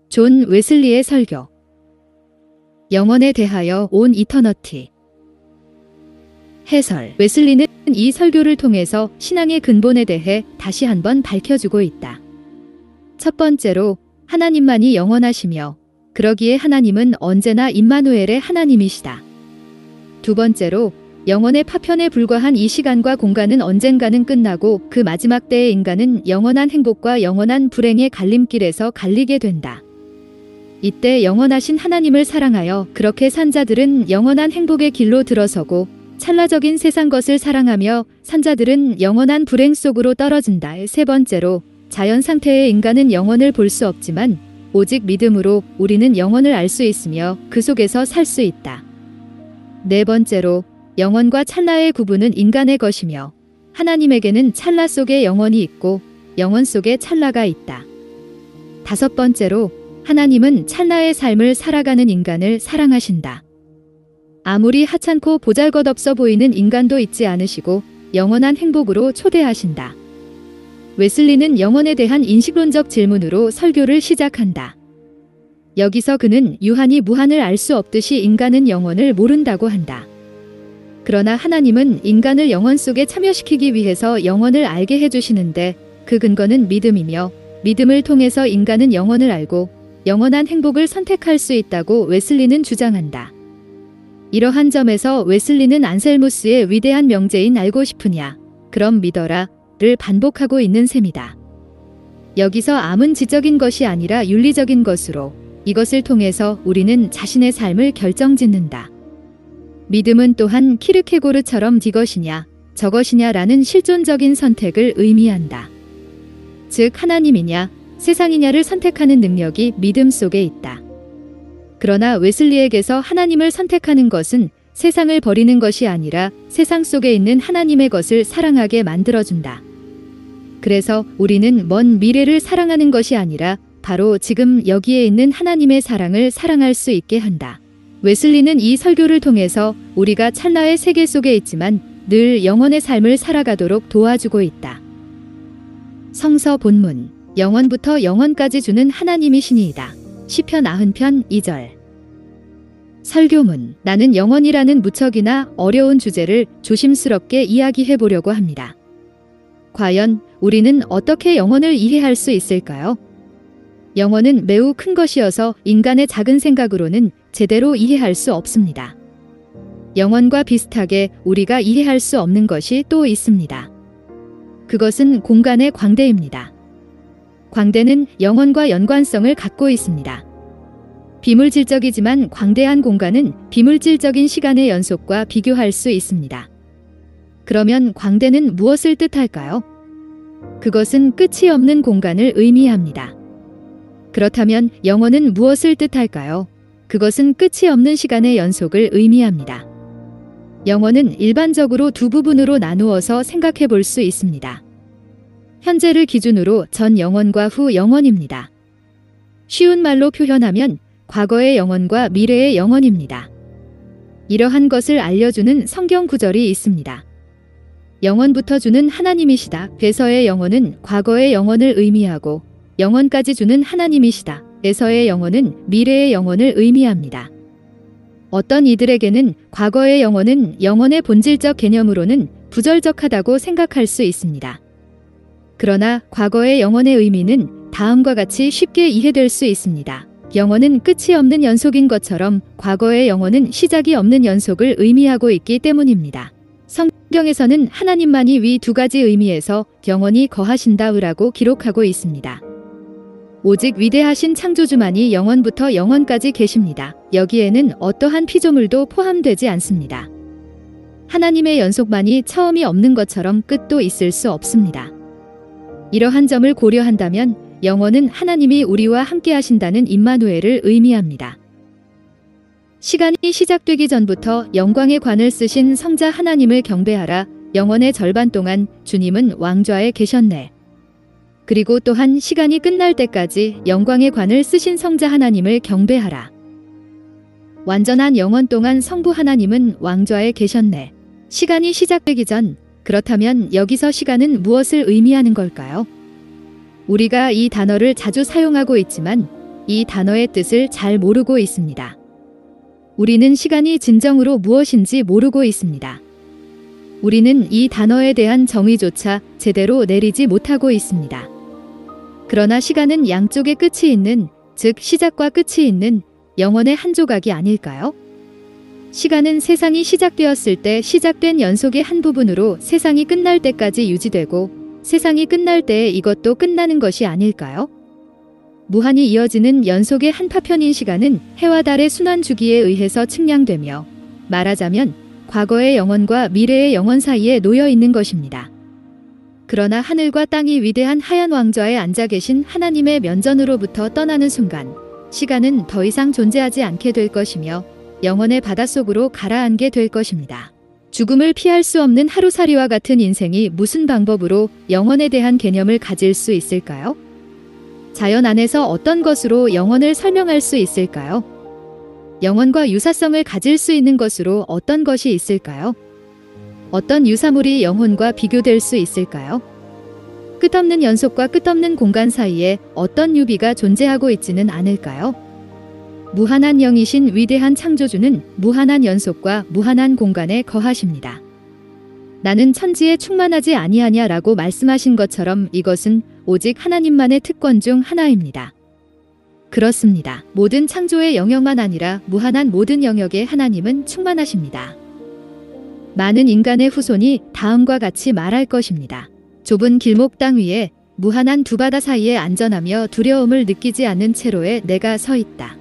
존 웨슬리의 설교. 영원에 대하여 온 이터너티. 해설. 웨슬리는 이 설교를 통해서 신앙의 근본에 대해 다시 한번 밝혀주고 있다. 첫 번째로 하나님만이 영원하시며 그러기에 하나님은 언제나 임마누엘의 하나님이시다. 두 번째로 영원의 파편에 불과한 이 시간과 공간은 언젠가는 끝나고 그 마지막 때의 인간은 영원한 행복과 영원한 불행의 갈림길에서 갈리게 된다. 이때 영원하신 하나님을 사랑하여 그렇게 산 자들은 영원한 행복의 길로 들어서고 찰나적인 세상 것을 사랑하며 산 자들은 영원한 불행 속으로 떨어진다. 세 번째로 자연 상태의 인간은 영원을 볼 수 없지만 오직 믿음으로 우리는 영원을 알 수 있으며 그 속에서 살 수 있다. 네 번째로 영원과 찰나의 구분은 인간의 것이며 하나님에게는 찰나 속에 영원이 있고 영원 속에 찰나가 있다. 다섯 번째로 하나님은 찰나의 삶을 살아가는 인간을 사랑하신다. 아무리 하찮고 보잘것없어 보이는 인간도 잊지 않으시고 영원한 행복으로 초대하신다. 웨슬리는 영원에 대한 인식론적 질문으로 설교를 시작한다. 여기서 그는 유한이 무한을 알 수 없듯이 인간은 영원을 모른다고 한다. 그러나 하나님은 인간을 영원 속에 참여시키기 위해서 영원을 알게 해주시는데 그 근거는 믿음이며 믿음을 통해서 인간은 영원을 알고 영원한 행복을 선택할 수 있다고 웨슬리는 주장한다. 이러한 점에서 웨슬리는 안셀무스의 위대한 명제인 알고 싶으냐? 그럼 믿어라.를 반복하고 있는 셈이다. 여기서 암은 지적인 것이 아니라 윤리적인 것으로 이것을 통해서 우리는 자신의 삶을 결정짓는다. 믿음은 또한 키르케고르처럼 이것이냐 저것이냐라는 실존적인 선택을 의미한다. 즉 하나님이냐 세상이냐를 선택하는 능력이 믿음 속에 있다. 그러나 웨슬리에게서 하나님을 선택하는 것은 세상을 버리는 것이 아니라 세상 속에 있는 하나님의 것을 사랑하게 만들어준다. 그래서 우리는 먼 미래를 사랑하는 것이 아니라 바로 지금 여기에 있는 하나님의 사랑을 사랑할 수 있게 한다. 웨슬리는 이 설교를 통해서 우리가 찰나의 세계 속에 있지만 늘 영원의 삶을 살아가도록 도와주고 있다. 성서 본문. 영원부터 영원까지 주는 하나님이 신이이다. 시편 90편 2절. 설교문. 나는 영원이라는 무척이나 어려운 주제를 조심스럽게 이야기해 보려고 합니다. 과연 우리는 어떻게 영원을 이해할 수 있을까요? 영원은 매우 큰 것이어서 인간의 작은 생각으로는 제대로 이해할 수 없습니다. 영원과 비슷하게 우리가 이해할 수 없는 것이 또 있습니다. 그것은 공간의 광대입니다. 광대는 영원과 연관성을 갖고 있습니다. 비물질적이지만 광대한 공간은 비물질적인 시간의 연속과 비교할 수 있습니다. 그러면 광대는 무엇을 뜻할까요? 그것은 끝이 없는 공간을 의미합니다. 그렇다면 영원은 무엇을 뜻할까요? 그것은 끝이 없는 시간의 연속을 의미합니다. 영원은 일반적으로 두 부분으로 나누어서 생각해 볼 수 있습니다. 현재를 기준으로 전 영원과 후 영원입니다. 쉬운 말로 표현하면 과거의 영원과 미래의 영원입니다. 이러한 것을 알려주는 성경 구절이 있습니다. 영원부터 주는 하나님이시다. 에서의 영원은 과거의 영원을 의미하고 영원까지 주는 하나님이시다. 에서의 영원은 미래의 영원을 의미합니다. 어떤 이들에게는 과거의 영원은 영원의 본질적 개념으로는 부절적하다고 생각할 수 있습니다. 그러나 과거의 영원의 의미는 다음과 같이 쉽게 이해될 수 있습니다. 영원은 끝이 없는 연속인 것처럼 과거의 영원은 시작이 없는 연속을 의미하고 있기 때문입니다. 성경에서는 하나님만이 위 두 가지 의미에서 영원히 거하신다라고 기록하고 있습니다. 오직 위대하신 창조주만이 영원부터 영원까지 계십니다. 여기에는 어떠한 피조물도 포함되지 않습니다. 하나님의 연속만이 처음이 없는 것처럼 끝도 있을 수 없습니다. 이러한 점을 고려한다면 영원은 하나님이 우리와 함께 하신다는 임마누엘을 의미합니다. 시간이 시작되기 전부터 영광의 관을 쓰신 성자 하나님을 경배하라. 영원의 절반 동안 주님은 왕좌에 계셨네. 그리고 또한 시간이 끝날 때까지 영광의 관을 쓰신 성자 하나님을 경배하라. 완전한 영원 동안 성부 하나님은 왕좌에 계셨네. 시간이 시작되기 전, 그렇다면 여기서 시간은 무엇을 의미하는 걸까요? 우리가 이 단어를 자주 사용하고 있지만 이 단어의 뜻을 잘 모르고 있습니다. 우리는 시간이 진정으로 무엇인지 모르고 있습니다. 우리는 이 단어에 대한 정의조차 제대로 내리지 못하고 있습니다. 그러나 시간은 양쪽에 끝이 있는, 즉 시작과 끝이 있는 영혼의 한 조각이 아닐까요? 시간은 세상이 시작되었을 때 시작된 연속의 한 부분으로 세상이 끝날 때까지 유지되고 세상이 끝날 때에 이것도 끝나는 것이 아닐까요? 무한히 이어지는 연속의 한 파편인 시간은 해와 달의 순환 주기에 의해서 측량되며 말하자면 과거의 영혼과 미래의 영혼 사이에 놓여 있는 것입니다. 그러나 하늘과 땅이 위대한 하얀 왕좌에 앉아 계신 하나님의 면전으로부터 떠나는 순간 시간은 더 이상 존재하지 않게 될 것이며 영혼의 바닷속으로 가라앉게 될 것입니다. 죽음을 피할 수 없는 하루살이와 같은 인생이 무슨 방법으로 영혼에 대한 개념을 가질 수 있을까요? 자연 안에서 어떤 것으로 영혼을 설명할 수 있을까요? 영혼과 유사성을 가질 수 있는 것으로 어떤 것이 있을까요? 어떤 유사물이 영혼과 비교될 수 있을까요? 끝없는 연속과 끝없는 공간 사이에 어떤 유비가 존재하고 있지는 않을까요? 무한한 영이신 위대한 창조주는 무한한 연속과 무한한 공간에 거하십니다. 나는 천지에 충만하지 아니하냐라고 말씀하신 것처럼 이것은 오직 하나님만의 특권 중 하나입니다. 그렇습니다. 모든 창조의 영역만 아니라 무한한 모든 영역에 하나님은 충만하십니다. 많은 인간의 후손이 다음과 같이 말할 것입니다. 좁은 길목 땅 위에 무한한 두 바다 사이에 안전하며 두려움을 느끼지 않는 채로에 내가 서 있다.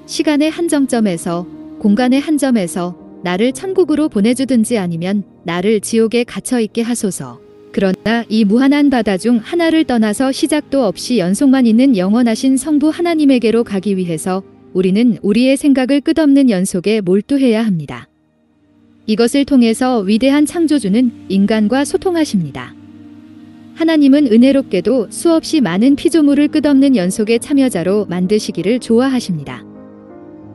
시간의 한 정점에서, 공간의 한 점에서 나를 천국으로 보내주든지 아니면 나를 지옥에 갇혀있게 하소서. 그러나 이 무한한 바다 중 하나를 떠나서 시작도 없이 연속만 있는 영원하신 성부 하나님에게로 가기 위해서 우리는 우리의 생각을 끝없는 연속에 몰두해야 합니다. 이것을 통해서 위대한 창조주는 인간과 소통하십니다. 하나님은 은혜롭게도 수없이 많은 피조물을 끝없는 연속의 참여자로 만드시기를 좋아하십니다.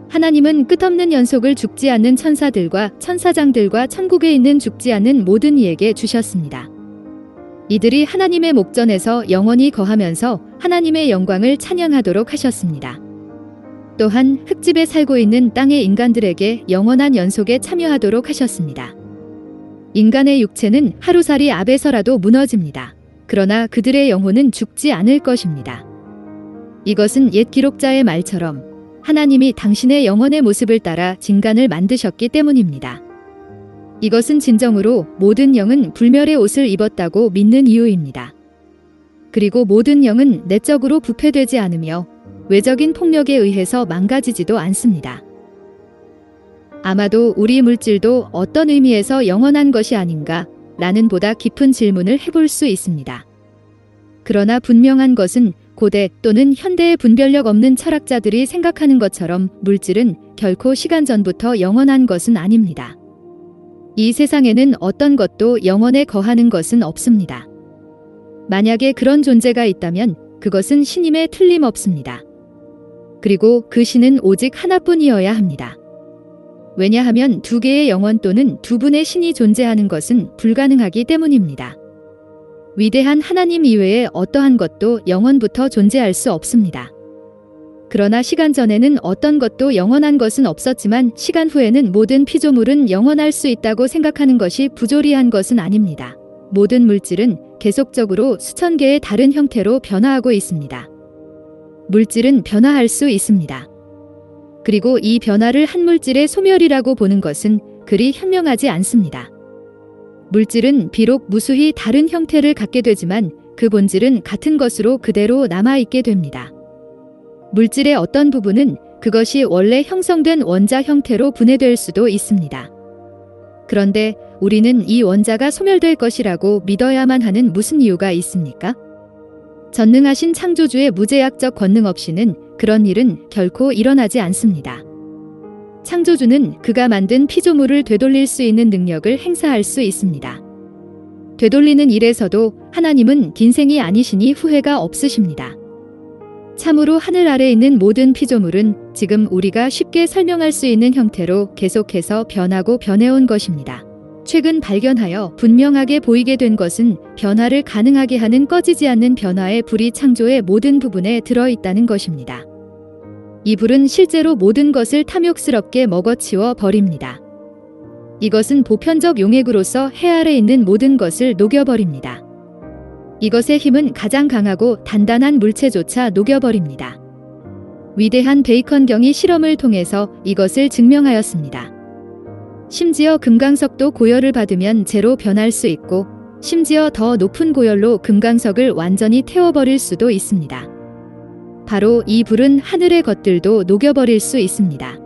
하나님은 끝없는 연속을 죽지 않는 천사들과 천사장들과 천국에 있는 죽지 않는 모든 이에게 주셨습니다. 이들이 하나님의 목전에서 영원히 거하면서 하나님의 영광을 찬양하도록 하셨습니다. 또한 흙집에 살고 있는 땅의 인간들에게 영원한 연속에 참여하도록 하셨습니다. 인간의 육체는 하루살이 앞에서라도 무너집니다. 그러나 그들의 영혼은 죽지 않을 것입니다. 이것은 옛 기록자의 말처럼 하나님이 당신의 영혼의 모습을 따라 진간을 만드셨기 때문입니다. 이것은 진정으로 모든 영은 불멸의 옷을 입었다고 믿는 이유입니다. 그리고 모든 영은 내적으로 부패되지 않으며 외적인 폭력에 의해서 망가지지도 않습니다. 아마도 우리 물질도 어떤 의미에서 영원한 것이 아닌가 라는 보다 깊은 질문을 해볼 수 있습니다. 그러나 분명한 것은 고대 또는 현대의 분별력 없는 철학자들이 생각하는 것처럼 물질은 결코 시간 전부터 영원한 것은 아닙니다. 이 세상에는 어떤 것도 영원에 거하는 것은 없습니다. 만약에 그런 존재가 있다면 그것은 신임에 틀림없습니다. 그리고 그 신은 오직 하나뿐이어야 합니다. 왜냐하면 두 개의 영혼 또는 두 분의 신이 존재하는 것은 불가능하기 때문입니다. 위대한 하나님 이외에 어떠한 것도 영원부터 존재할 수 없습니다. 그러나 시간 전에는 어떤 것도 영원한 것은 없었지만 시간 후에는 모든 피조물은 영원할 수 있다고 생각하는 것이 부조리한 것은 아닙니다. 모든 물질은 계속적으로 수천 개의 다른 형태로 변화하고 있습니다. 물질은 변화할 수 있습니다. 그리고 이 변화를 한 물질의 소멸이라고 보는 것은 그리 현명하지 않습니다. 물질은 비록 무수히 다른 형태를 갖게 되지만 그 본질은 같은 것으로 그대로 남아있게 됩니다. 물질의 어떤 부분은 그것이 원래 형성된 원자 형태로 분해될 수도 있습니다. 그런데 우리는 이 원자가 소멸될 것이라고 믿어야만 하는 무슨 이유가 있습니까? 전능하신 창조주의 무제약적 권능 없이는 그런 일은 결코 일어나지 않습니다. 창조주는 그가 만든 피조물을 되돌릴 수 있는 능력을 행사할 수 있습니다. 되돌리는 일에서도 하나님은 긴생이 아니시니 후회가 없으십니다. 참으로 하늘 아래 있는 모든 피조물은 지금 우리가 쉽게 설명할 수 있는 형태로 계속해서 변하고 변해온 것입니다. 최근 발견하여 분명하게 보이게 된 것은 변화를 가능하게 하는 꺼지지 않는 변화의 불이 창조의 모든 부분에 들어있다는 것입니다. 이 불은 실제로 모든 것을 탐욕스럽게 먹어치워 버립니다. 이것은 보편적 용액으로서 해 아래 있는 모든 것을 녹여버립니다. 이것의 힘은 가장 강하고 단단한 물체조차 녹여버립니다. 위대한 베이컨경이 실험을 통해서 이것을 증명하였습니다. 심지어 금강석도 고열을 받으면 재로 변할 수 있고 심지어 더 높은 고열로 금강석을 완전히 태워버릴 수도 있습니다. 바로 이 불은 하늘의 것들도 녹여버릴 수 있습니다.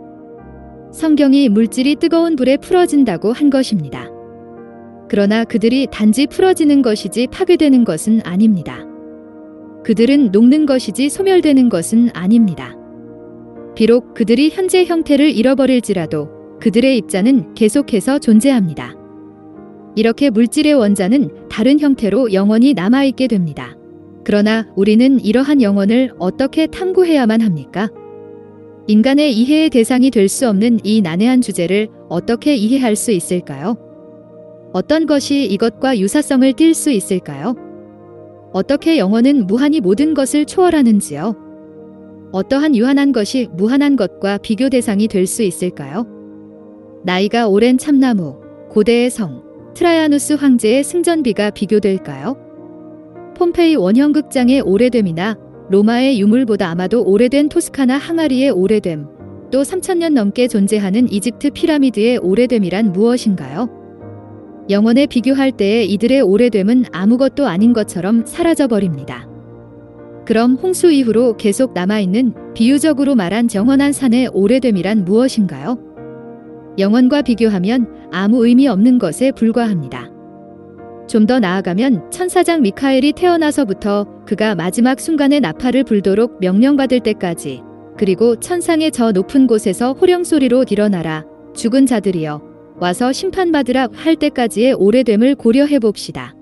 성경이 물질이 뜨거운 불에 풀어진다고 한 것입니다. 그러나 그들이 단지 풀어지는 것이지 파괴되는 것은 아닙니다. 그들은 녹는 것이지 소멸되는 것은 아닙니다. 비록 그들이 현재 형태를 잃어버릴지라도 그들의 입자는 계속해서 존재합니다. 이렇게 물질의 원자는 다른 형태로 영원히 남아있게 됩니다. 그러나 우리는 이러한 영혼을 어떻게 탐구해야만 합니까? 인간의 이해의 대상이 될 수 없는 이 난해한 주제를 어떻게 이해할 수 있을까요? 어떤 것이 이것과 유사성을 띌 수 있을까요? 어떻게 영혼은 무한히 모든 것을 초월하는지요? 어떠한 유한한 것이 무한한 것과 비교 대상이 될 수 있을까요? 나이가 오랜 참나무, 고대의 성, 트라야누스 황제의 승전비가 비교될까요? 폼페이 원형극장의 오래됨이나 로마의 유물보다 아마도 오래된 토스카나 항아리의 오래됨, 또 3000년 넘게 존재하는 이집트 피라미드의 오래됨이란 무엇인가요? 영혼에 비교할 때에 이들의 오래됨은 아무것도 아닌 것처럼 사라져버립니다. 그럼 홍수 이후로 계속 남아있는 비유적으로 말한 영원한 산의 오래됨이란 무엇인가요? 영혼과 비교하면 아무 의미 없는 것에 불과합니다. 좀 더 나아가면 천사장 미카엘이 태어나서부터 그가 마지막 순간에 나팔을 불도록 명령받을 때까지, 그리고 천상의 저 높은 곳에서 호령소리로 일어나라 죽은 자들이여 와서 심판받으라 할 때까지의 오래됨을 고려해봅시다.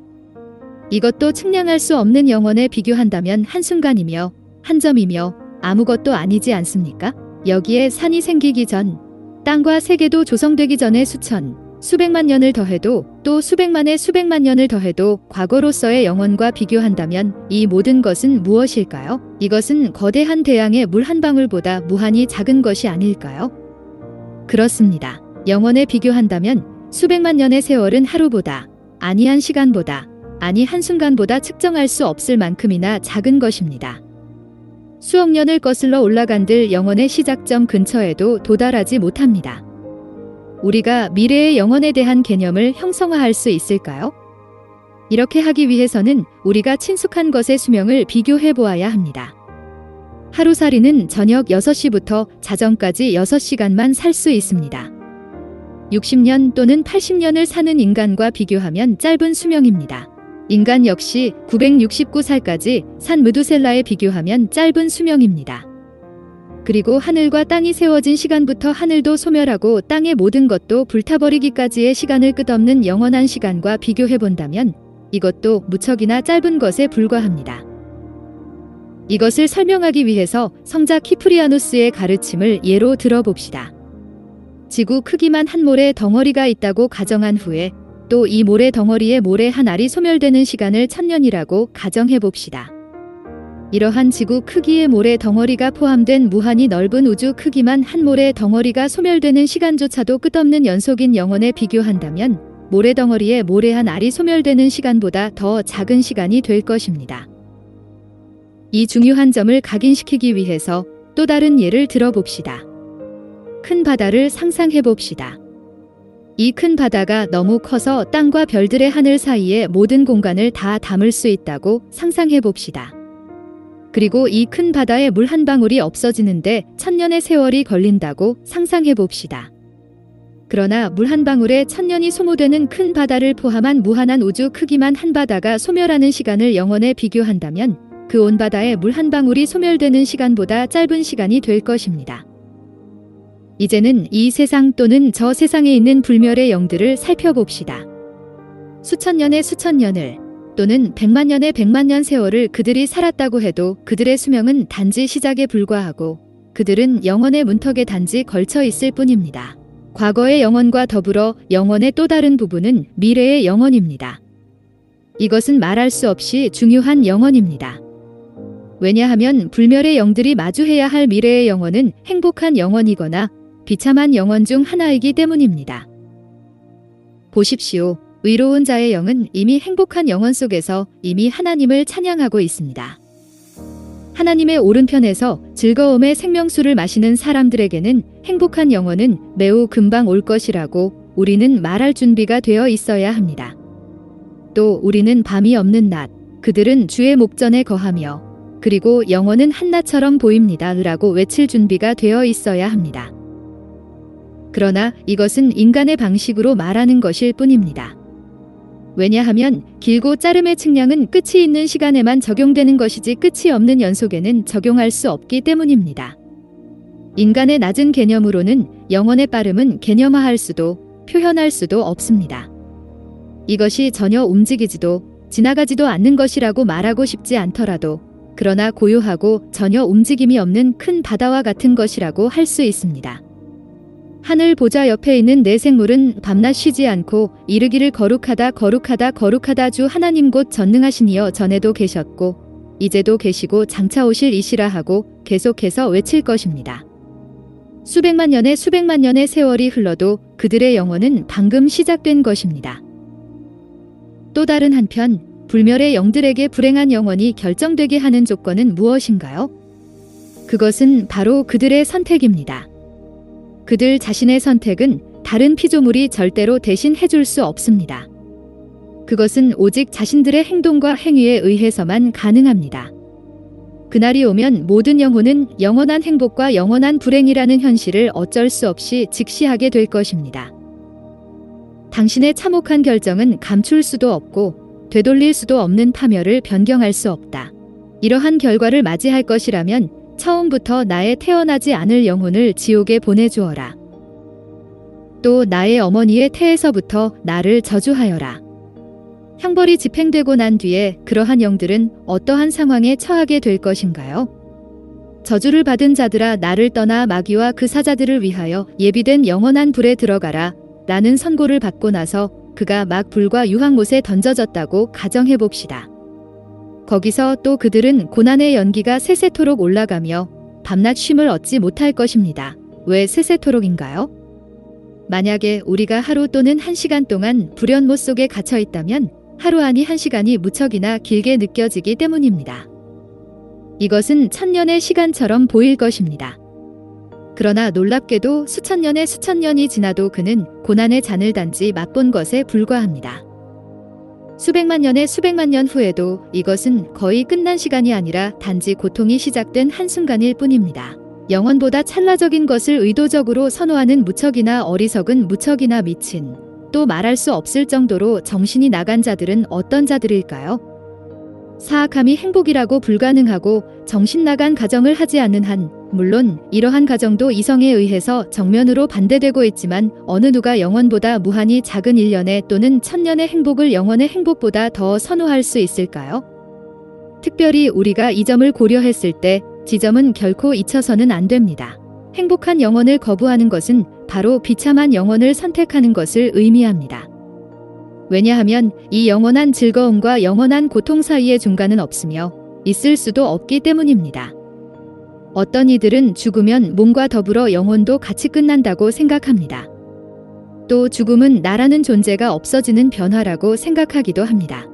이것도 측량할 수 없는 영혼에 비교한다면 한순간이며 한 점이며 아무것도 아니지 않습니까? 여기에 산이 생기기 전, 땅과 세계도 조성되기 전에 수백만 년을 더해도 또 수백만의 수백만 년을 더해도 과거로서의 영혼과 비교한다면 이 모든 것은 무엇일까요? 이것은 거대한 대양의 물 한 방울보다 무한히 작은 것이 아닐까요? 그렇습니다. 영혼에 비교한다면 수백만 년의 세월은 하루보다, 아니 한 시간보다, 아니 한순간보다 측정할 수 없을 만큼이나 작은 것입니다. 수억 년을 거슬러 올라간들 영혼의 시작점 근처에도 도달하지 못합니다. 우리가 미래의 영혼에 대한 개념을 형성화할 수 있을까요? 이렇게 하기 위해서는 우리가 친숙한 것의 수명을 비교해 보아야 합니다. 하루살이는 저녁 6시부터 자정까지 6시간만 살 수 있습니다. 60년 또는 80년을 사는 인간과 비교하면 짧은 수명입니다. 인간 역시 969살까지 산 무두셀라에 비교하면 짧은 수명입니다. 그리고 하늘과 땅이 세워진 시간부터 하늘도 소멸하고 땅의 모든 것도 불타버리기까지의 시간을 끝없는 영원한 시간과 비교해본다면 이것도 무척이나 짧은 것에 불과합니다. 이것을 설명하기 위해서 성자 키프리아누스의 가르침을 예로 들어봅시다. 지구 크기만 한 모래 덩어리가 있다고 가정한 후에 또 이 모래 덩어리의 모래 한 알이 소멸되는 시간을 1000년이라고 가정해봅시다. 이러한 지구 크기의 모래 덩어리가 포함된 무한히 넓은 우주 크기만 한 모래 덩어리가 소멸되는 시간조차도 끝없는 연속인 영혼에 비교한다면 모래 덩어리의 모래 한 알이 소멸되는 시간보다 더 작은 시간이 될 것입니다. 이 중요한 점을 각인시키기 위해서 또 다른 예를 들어봅시다. 큰 바다를 상상해봅시다. 이 큰 바다가 너무 커서 땅과 별들의 하늘 사이에 모든 공간을 다 담을 수 있다고 상상해봅시다. 그리고 이 큰 바다에 물 한 방울이 없어지는데 1000년의 세월이 걸린다고 상상해봅시다. 그러나 물 한 방울에 1000년이 소모되는 큰 바다를 포함한 무한한 우주 크기만 한 바다가 소멸하는 시간을 영원에 비교한다면 그 온 바다에 물 한 방울이 소멸되는 시간보다 짧은 시간이 될 것입니다. 이제는 이 세상 또는 저 세상에 있는 불멸의 영들을 살펴봅시다. 수천 년의 수천 년을 또는 100만 년의 100만 년 세월을 그들이 살았다고 해도 그들의 수명은 단지 시작에 불과하고 그들은 영혼의 문턱에 단지 걸쳐 있을 뿐입니다. 과거의 영혼과 더불어 영혼의 또 다른 부분은 미래의 영혼입니다. 이것은 말할 수 없이 중요한 영혼입니다. 왜냐하면 불멸의 영들이 마주해야 할 미래의 영혼은 행복한 영혼이거나 비참한 영혼 중 하나이기 때문입니다. 보십시오. 의로운 자의 영은 이미 행복한 영혼 속에서 이미 하나님을 찬양하고 있습니다. 하나님의 오른편에서 즐거움의 생명수를 마시는 사람들에게는 행복한 영혼은 매우 금방 올 것이라고 우리는 말할 준비가 되어 있어야 합니다. 또 우리는 밤이 없는 낮, 그들은 주의 목전에 거하며 그리고 영혼은 한낮처럼 보입니다 라고 외칠 준비가 되어 있어야 합니다. 그러나 이것은 인간의 방식으로 말하는 것일 뿐입니다. 왜냐하면 길고 짜름의 측량은 끝이 있는 시간에만 적용되는 것이지 끝이 없는 연속에는 적용할 수 없기 때문입니다. 인간의 낮은 개념으로는 영혼의 빠름은 개념화할 수도 표현할 수도 없습니다. 이것이 전혀 움직이지도 지나가지도 않는 것이라고 말하고 싶지 않더라도 그러나 고요하고 전혀 움직임이 없는 큰 바다와 같은 것이라고 할 수 있습니다. 하늘 보좌 옆에 있는 내 생물은 밤낮 쉬지 않고 이르기를 거룩하다 거룩하다 거룩하다 주 하나님 곧 전능하시니여 전에도 계셨고 이제도 계시고 장차 오실 이시라 하고 계속해서 외칠 것입니다. 수백만 년의 세월이 흘러도 그들의 영혼은 방금 시작된 것입니다. 또 다른 한편 불멸의 영들에게 불행한 영혼이 결정되게 하는 조건은 무엇인가요? 그것은 바로 그들의 선택입니다. 그들 자신의 선택은 다른 피조물이 절대로 대신 해줄 수 없습니다. 그것은 오직 자신들의 행동과 행위에 의해서만 가능합니다. 그날이 오면 모든 영혼은 영원한 행복과 영원한 불행이라는 현실을 어쩔 수 없이 직시하게 될 것입니다. 당신의 참혹한 결정은 감출 수도 없고 되돌릴 수도 없는 파멸을 변경할 수 없다. 이러한 결과를 맞이할 것이라면 처음부터 나의 태어나지 않을 영혼을 지옥에 보내주어라. 또 나의 어머니의 태에서부터 나를 저주하여라. 형벌이 집행되고 난 뒤에 그러한 영들은 어떠한 상황에 처하게 될 것인가요? 저주를 받은 자들아 나를 떠나 마귀와 그 사자들을 위하여 예비된 영원한 불에 들어가라. 라는 선고를 받고 나서 그가 막 불과 유황못에 던져졌다고 가정해 봅시다. 거기서 또 그들은 고난의 연기가 세세토록 올라가며 밤낮 쉼을 얻지 못할 것입니다. 왜 세세토록인가요? 만약에 우리가 하루 또는 1시간 동안 불연못 속에 갇혀 있다면 하루 아니 1시간이 무척이나 길게 느껴지기 때문입니다. 이것은 천년의 시간처럼 보일 것입니다. 그러나 놀랍게도 수천 년이 지나도 그는 고난의 잔을 단지 맛본 것에 불과합니다. 수백만 년 후에도 이것은 거의 끝난 시간이 아니라 단지 고통이 시작된 한순간일 뿐입니다. 영원보다 찰나적인 것을 의도적으로 선호하는 무척이나 어리석은 무척이나 미친, 또 말할 수 없을 정도로 정신이 나간 자들은 어떤 자들일까요? 사악함이 행복이라고 불가능하고 정신 나간 가정을 하지 않는 한, 물론 이러한 가정도 이성에 의해서 정면으로 반대되고 있지만 어느 누가 영원보다 무한히 작은 1년의 또는 1000년의 행복을 영원의 행복보다 더 선호할 수 있을까요? 특별히 우리가 이 점을 고려했을 때 지점은 결코 잊혀서는 안 됩니다. 행복한 영혼을 거부하는 것은 바로 비참한 영혼을 선택하는 것을 의미합니다. 왜냐하면 이 영원한 즐거움과 영원한 고통 사이의 중간은 없으며 있을 수도 없기 때문입니다. 어떤 이들은 죽으면 몸과 더불어 영혼도 같이 끝난다고 생각합니다. 또 죽음은 나라는 존재가 없어지는 변화라고 생각하기도 합니다.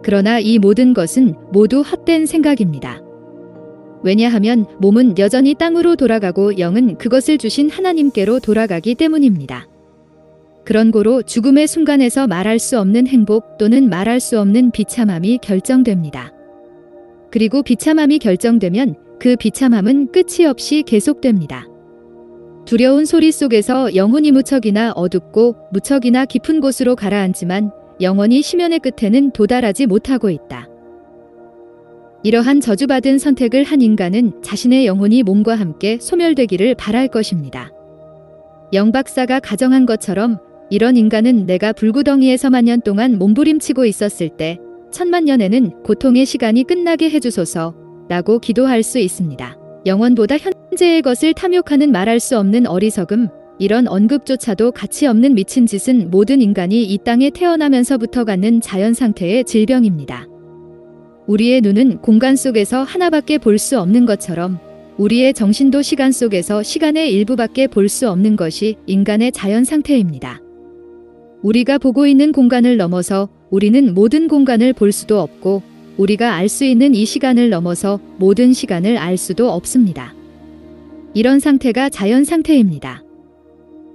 그러나 이 모든 것은 모두 헛된 생각입니다. 왜냐하면 몸은 여전히 땅으로 돌아가고 영은 그것을 주신 하나님께로 돌아가기 때문입니다. 그런 고로 죽음의 순간에서 말할 수 없는 행복 또는 말할 수 없는 비참함이 결정됩니다. 그리고 비참함이 결정되면 그 비참함은 끝이 없이 계속됩니다. 두려운 소리 속에서 영혼이 무척이나 어둡고 무척이나 깊은 곳으로 가라앉지만 영원히 심연의 끝에는 도달하지 못하고 있다. 이러한 저주받은 선택을 한 인간은 자신의 영혼이 몸과 함께 소멸되기를 바랄 것입니다. 영 박사가 가정한 것처럼 이런 인간은 내가 불구덩이에서 만년 동안 몸부림치고 있었을 때 1000만년에는 고통의 시간이 끝나게 해주소서 라고 기도할 수 있습니다. 영원보다 현재의 것을 탐욕하는 말할 수 없는 어리석음, 이런 언급조차도 가치 없는 미친 짓은 모든 인간이 이 땅에 태어나면서부터 갖는 자연 상태의 질병입니다. 우리의 눈은 공간 속에서 하나밖에 볼 수 없는 것처럼 우리의 정신도 시간 속에서 시간의 일부밖에 볼 수 없는 것이 인간의 자연 상태입니다. 우리가 보고 있는 공간을 넘어서 우리는 모든 공간을 볼 수도 없고 우리가 알 수 있는 이 시간을 넘어서 모든 시간을 알 수도 없습니다. 이런 상태가 자연 상태입니다.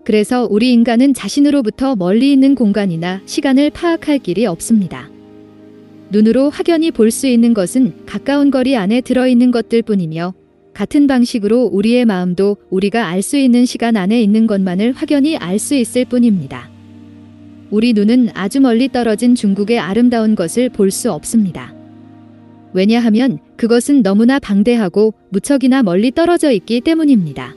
그래서 우리 인간은 자신으로부터 멀리 있는 공간이나 시간을 파악할 길이 없습니다. 눈으로 확연히 볼 수 있는 것은 가까운 거리 안에 들어있는 것들 뿐이며 같은 방식으로 우리의 마음도 우리가 알 수 있는 시간 안에 있는 것만을 확연히 알 수 있을 뿐입니다. 우리 눈은 아주 멀리 떨어진 중국의 아름다운 것을 볼 수 없습니다. 왜냐하면 그것은 너무나 방대하고 무척이나 멀리 떨어져 있기 때문입니다.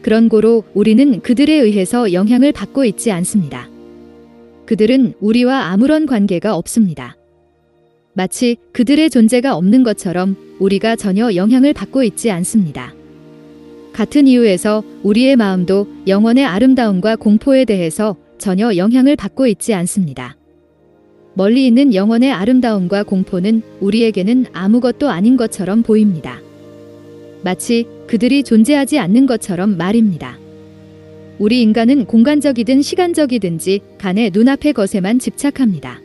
그런 고로 우리는 그들에 의해서 영향을 받고 있지 않습니다. 그들은 우리와 아무런 관계가 없습니다. 마치 그들의 존재가 없는 것처럼 우리가 전혀 영향을 받고 있지 않습니다. 같은 이유에서 우리의 마음도 영원의 아름다움과 공포에 대해서 전혀 영향을 받고 있지 않습니다. 멀리 있는 영원의 아름다움과 공포는 우리에게는 아무것도 아닌 것처럼 보입니다. 마치 그들이 존재하지 않는 것처럼 말입니다. 우리 인간은 공간적이든 시간적이든지 간에 눈앞의 것에만 집착합니다.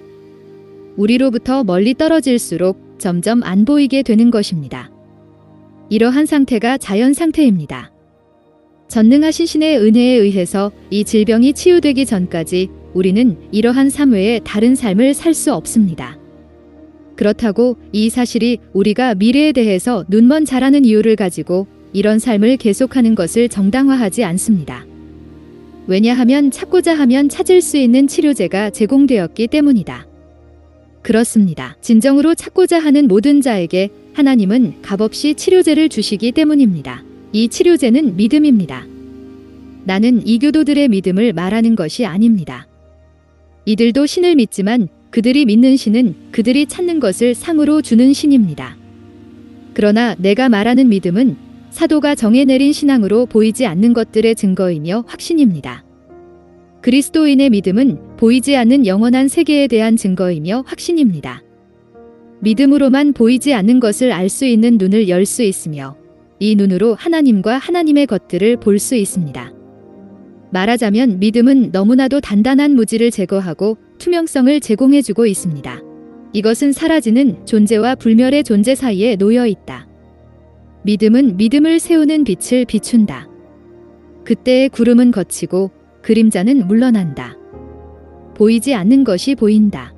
우리로부터 멀리 떨어질수록 점점 안 보이게 되는 것입니다. 이러한 상태가 자연 상태입니다. 전능하신 신의 은혜에 의해서 이 질병이 치유되기 전까지 우리는 이러한 삶 외에 다른 삶을 살 수 없습니다. 그렇다고 이 사실이 우리가 미래에 대해서 눈먼 자라는 이유를 가지고 이런 삶을 계속하는 것을 정당화하지 않습니다. 왜냐하면 찾고자 하면 찾을 수 있는 치료제가 제공되었기 때문이다. 그렇습니다. 진정으로 찾고자 하는 모든 자에게 하나님은 값없이 치료제를 주시기 때문입니다. 이 치료제는 믿음입니다. 나는 이교도들의 믿음을 말하는 것이 아닙니다. 이들도 신을 믿지만 그들이 믿는 신은 그들이 찾는 것을 상으로 주는 신입니다. 그러나 내가 말하는 믿음은 사도가 정해내린 신앙으로 보이지 않는 것들의 증거이며 확신입니다. 그리스도인의 믿음은 보이지 않는 영원한 세계에 대한 증거이며 확신입니다. 믿음으로만 보이지 않는 것을 알 수 있는 눈을 열 수 있으며 이 눈으로 하나님과 하나님의 것들을 볼 수 있습니다. 말하자면 믿음은 너무나도 단단한 무지를 제거하고 투명성을 제공해주고 있습니다. 이것은 사라지는 존재와 불멸의 존재 사이에 놓여 있다. 믿음은 믿음을 세우는 빛을 비춘다. 그때의 구름은 걷히고 그림자는 물러난다. 보이지 않는 것이 보인다.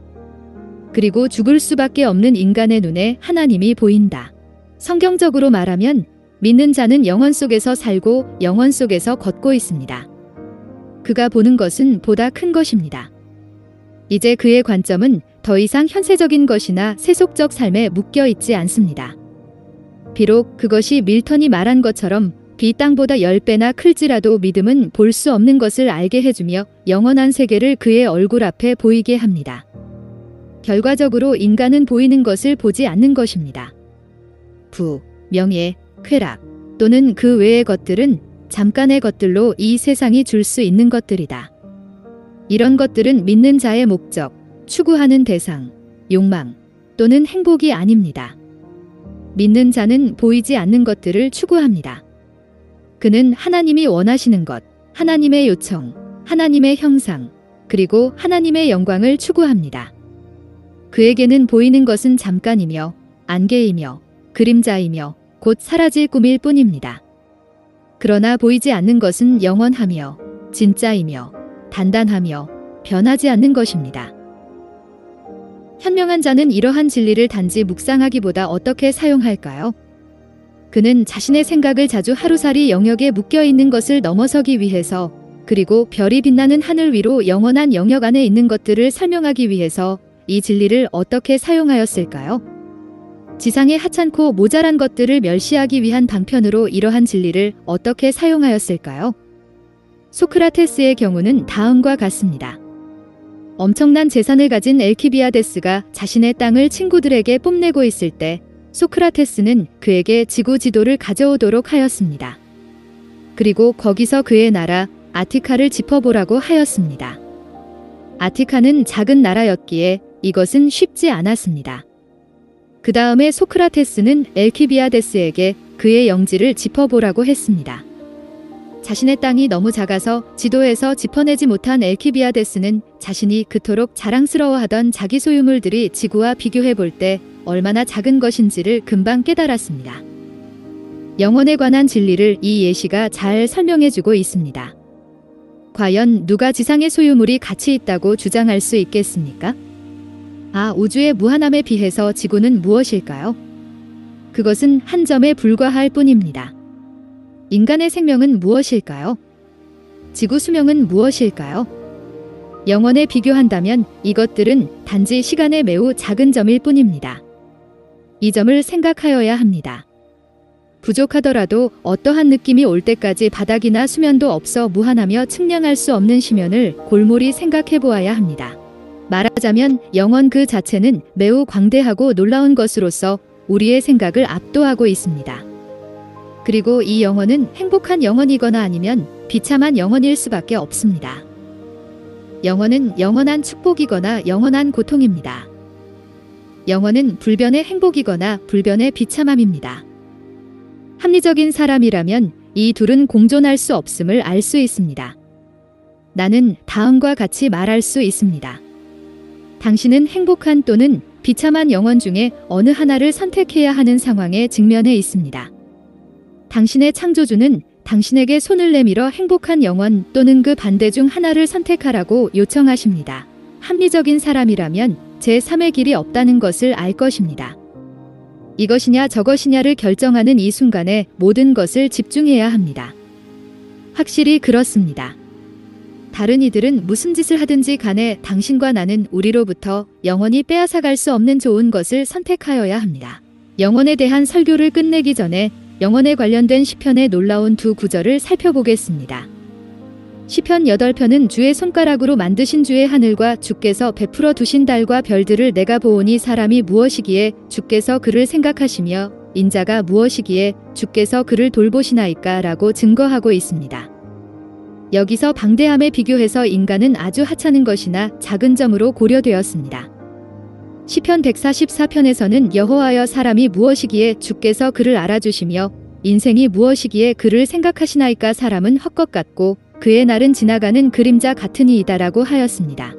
그리고 죽을 수밖에 없는 인간의 눈에 하나님이 보인다. 성경적으로 말하면 믿는 자는 영혼 속에서 살고 영혼 속에서 걷고 있습니다. 그가 보는 것은 보다 큰 것입니다. 이제 그의 관점은 더 이상 현세적인 것이나 세속적 삶에 묶여 있지 않습니다. 비록 그것이 밀턴이 말한 것처럼 비 땅보다 10배나 클지라도 믿음은 볼 수 없는 것을 알게 해주며 영원한 세계를 그의 얼굴 앞에 보이게 합니다. 결과적으로 인간은 보이는 것을 보지 않는 것입니다. 부, 명예, 쾌락 또는 그 외의 것들은 잠깐의 것들로 이 세상이 줄 수 있는 것들이다. 이런 것들은 믿는 자의 목적, 추구하는 대상, 욕망 또는 행복이 아닙니다. 믿는 자는 보이지 않는 것들을 추구합니다. 그는 하나님이 원하시는 것, 하나님의 요청, 하나님의 형상, 그리고 하나님의 영광을 추구합니다. 그에게는 보이는 것은 잠깐이며 안개이며 그림자이며 곧 사라질 꿈일 뿐입니다. 그러나 보이지 않는 것은 영원하며 진짜이며 단단하며 변하지 않는 것입니다. 현명한 자는 이러한 진리를 단지 묵상하기보다 어떻게 사용할까요? 그는 자신의 생각을 자주 하루살이 영역에 묶여있는 것을 넘어서기 위해서 그리고 별이 빛나는 하늘 위로 영원한 영역 안에 있는 것들을 설명하기 위해서 이 진리를 어떻게 사용하였을까요? 지상의 하찮고 모자란 것들을 멸시하기 위한 방편으로 이러한 진리를 어떻게 사용하였을까요? 소크라테스의 경우는 다음과 같습니다. 엄청난 재산을 가진 엘키비아데스가 자신의 땅을 친구들에게 뽐내고 있을 때 소크라테스는 그에게 지구 지도를 가져오도록 하였습니다. 그리고 거기서 그의 나라 아티카를 짚어보라고 하였습니다. 아티카는 작은 나라였기에 이것은 쉽지 않았습니다. 그 다음에 소크라테스는 엘키비아데스에게 그의 영지를 짚어보라고 했습니다. 자신의 땅이 너무 작아서 지도에서 짚어내지 못한 엘키비아데스는 자신이 그토록 자랑스러워하던 자기 소유물들이 지구와 비교해 볼 때 얼마나 작은 것인지를 금방 깨달았습니다. 영혼에 관한 진리를 이 예시가 잘 설명해주고 있습니다. 과연 누가 지상의 소유물이 가치 있다고 주장할 수 있겠습니까? 우주의 무한함에 비해서 지구는 무엇일까요? 그것은 한 점에 불과할 뿐입니다. 인간의 생명은 무엇일까요? 지구 수명은 무엇일까요? 영원에 비교한다면 이것들은 단지 시간의 매우 작은 점일 뿐입니다. 이 점을 생각하여야 합니다. 부족하더라도 어떠한 느낌이 올 때까지 바닥이나 수면도 없어 무한하며 측량할 수 없는 심연을 골몰이 생각해 보아야 합니다. 말하자면 영원 그 자체는 매우 광대하고 놀라운 것으로서 우리의 생각을 압도하고 있습니다. 그리고 이 영혼은 행복한 영혼이거나 아니면 비참한 영혼일 수밖에 없습니다. 영혼은 영원한 축복이거나 영원한 고통입니다. 영혼은 불변의 행복이거나 불변의 비참함입니다. 합리적인 사람이라면 이 둘은 공존할 수 없음을 알 수 있습니다. 나는 다음과 같이 말할 수 있습니다. 당신은 행복한 또는 비참한 영혼 중에 어느 하나를 선택해야 하는 상황에 직면해 있습니다. 당신의 창조주는 당신에게 손을 내밀어 행복한 영혼 또는 그 반대 중 하나를 선택하라고 요청하십니다. 합리적인 사람이라면 제3의 길이 없다는 것을 알 것입니다. 이것이냐 저것이냐를 결정하는 이 순간에 모든 것을 집중해야 합니다. 확실히 그렇습니다. 다른 이들은 무슨 짓을 하든지 간에 당신과 나는 우리로부터 영원히 빼앗아갈 수 없는 좋은 것을 선택하여야 합니다. 영혼에 대한 설교를 끝내기 전에 영혼에 관련된 시편의 놀라운 두 구절을 살펴보겠습니다. 시편 8편은 주의 손가락으로 만드신 주의 하늘과 주께서 베풀어 두신 달과 별들을 내가 보오니 사람이 무엇이기에 주께서 그를 생각하시며 인자가 무엇이기에 주께서 그를 돌보시나이까 라고 증거하고 있습니다. 여기서 방대함에 비교해서 인간은 아주 하찮은 것이나 작은 점으로 고려되었습니다. 시편 144편에서는 여호와여 사람이 무엇이기에 주께서 그를 알아주시며 인생이 무엇이기에 그를 생각하시나이까 사람은 헛것 같고 그의 날은 지나가는 그림자 같으니이다라고 하였습니다.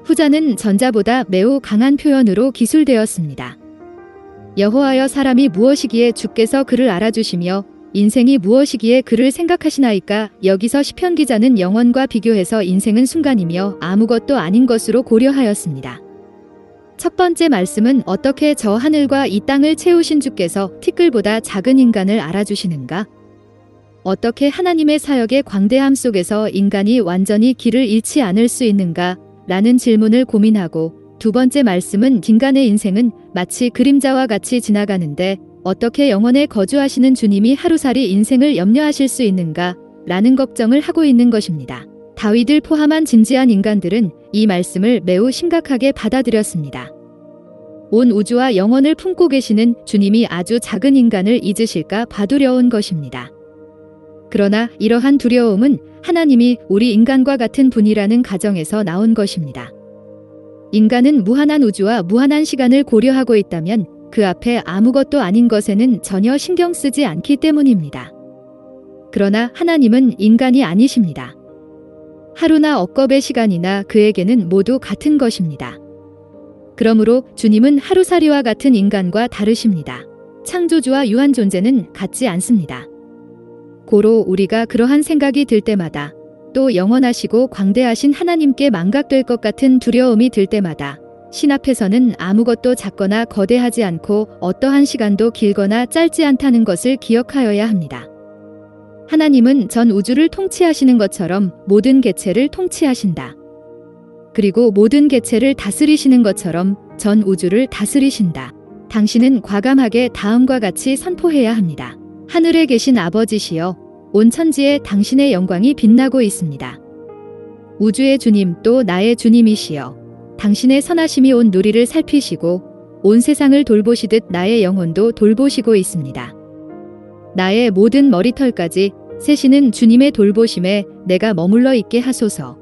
후자는 전자보다 매우 강한 표현으로 기술되었습니다. 여호와여 사람이 무엇이기에 주께서 그를 알아주시며 인생이 무엇이기에 그를 생각하시나이까. 여기서 시편 기자는 영원과 비교해서 인생은 순간이며 아무것도 아닌 것으로 고려하였습니다. 첫 번째 말씀은 어떻게 저 하늘과 이 땅을 채우신 주께서 티끌보다 작은 인간을 알아주시는가? 어떻게 하나님의 사역의 광대함 속에서 인간이 완전히 길을 잃지 않을 수 있는가? 라는 질문을 고민하고 두 번째 말씀은 인간의 인생은 마치 그림자와 같이 지나가는데 어떻게 영원에 거주하시는 주님이 하루살이 인생을 염려하실 수 있는가? 라는 걱정을 하고 있는 것입니다. 다윗을 포함한 진지한 인간들은 이 말씀을 매우 심각하게 받아들였습니다. 온 우주와 영혼을 품고 계시는 주님이 아주 작은 인간을 잊으실까 봐두려운 것입니다. 그러나 이러한 두려움은 하나님이 우리 인간과 같은 분이라는 가정에서 나온 것입니다. 인간은 무한한 우주와 무한한 시간을 고려하고 있다면 그 앞에 아무것도 아닌 것에는 전혀 신경 쓰지 않기 때문입니다. 그러나 하나님은 인간이 아니십니다. 하루나 억겁의 시간이나 그에게는 모두 같은 것입니다. 그러므로 주님은 하루살이와 같은 인간과 다르십니다. 창조주와 유한 존재는 같지 않습니다. 고로 우리가 그러한 생각이 들 때마다 또 영원하시고 광대하신 하나님께 망각될 것 같은 두려움이 들 때마다 신 앞에서는 아무것도 작거나 거대하지 않고 어떠한 시간도 길거나 짧지 않다는 것을 기억하여야 합니다. 하나님은 전 우주를 통치하시는 것처럼 모든 개체를 통치하신다. 그리고 모든 개체를 다스리시는 것처럼 전 우주를 다스리신다. 당신은 과감하게 다음과 같이 선포해야 합니다. 하늘에 계신 아버지시여, 온 천지에 당신의 영광이 빛나고 있습니다. 우주의 주님 또 나의 주님이시여, 당신의 선하심이 온 누리를 살피시고 온 세상을 돌보시듯 나의 영혼도 돌보시고 있습니다. 나의 모든 머리털까지 세시는 주님의 돌보심에 내가 머물러 있게 하소서.